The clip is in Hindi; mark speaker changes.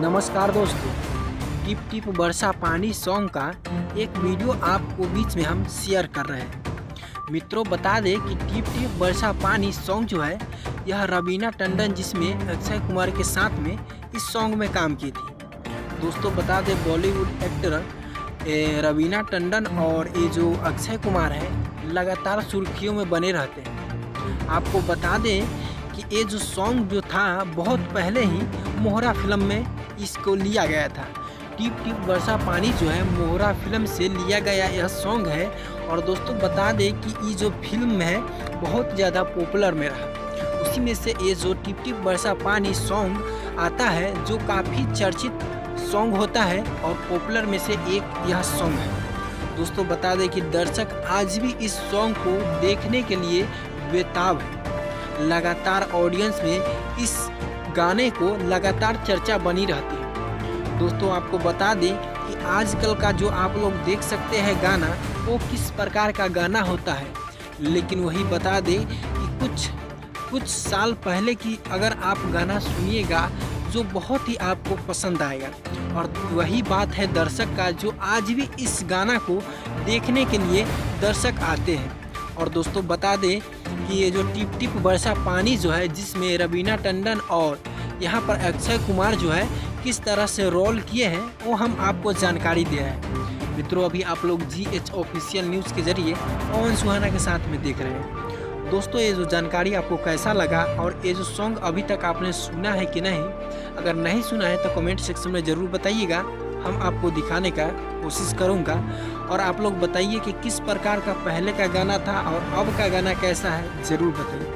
Speaker 1: नमस्कार दोस्तों, टिप टिप बरसा पानी सॉन्ग का एक वीडियो आपको बीच में हम शेयर कर रहे हैं। मित्रों, बता दें कि टिप टिप बरसा पानी सॉन्ग जो है यह रवीना टंडन जिसमें अक्षय कुमार के साथ में इस सॉन्ग में काम की थी। दोस्तों बता दें, बॉलीवुड एक्टर रवीना टंडन और ये जो अक्षय कुमार है लगातार सुर्खियों में बने रहते हैं। आपको बता दें कि ये जो सॉन्ग जो था बहुत पहले ही मोहरा फिल्म में इसको लिया गया था। टिप टिप बरसा पानी जो है मोहरा फिल्म से लिया गया यह सॉन्ग है। और दोस्तों बता दें कि ये जो फिल्म है बहुत ज़्यादा पॉपुलर में रहा। उसी में से ये जो टिप टिप बरसा पानी सॉन्ग आता है जो काफ़ी चर्चित सॉन्ग होता है और पॉपुलर में से एक यह सॉन्ग है। दोस्तों बता दें कि दर्शक आज भी इस सॉन्ग को देखने के लिए बेताब है। लगातार ऑडियंस में इस गाने को लगातार चर्चा बनी रहती है। दोस्तों आपको बता दें कि आजकल का जो आप लोग देख सकते हैं गाना वो किस प्रकार का गाना होता है, लेकिन वही बता दें कि कुछ साल पहले की अगर आप गाना सुनिएगा जो बहुत ही आपको पसंद आएगा। और वही बात है दर्शक का जो आज भी इस गाना को देखने के लिए दर्शक आते हैं। और दोस्तों बता दें कि ये जो टिप टिप बरसा पानी जो है जिसमें रवीना टंडन और यहाँ पर अक्षय कुमार जो है किस तरह से रोल किए हैं वो हम आपको जानकारी दे रहे हैं। मित्रों, अभी आप लोग GH ऑफिशियल न्यूज़ के जरिए पवन सुहाना के साथ में देख रहे हैं। दोस्तों ये जो जानकारी आपको कैसा लगा और ये जो सॉन्ग अभी तक आपने सुना है कि नहीं, अगर नहीं सुना है तो कमेंट सेक्शन में ज़रूर बताइएगा, हम आपको दिखाने का कोशिश करूंगा। और आप लोग बताइए कि किस प्रकार का पहले का गाना था और अब का गाना कैसा है, ज़रूर बताइए।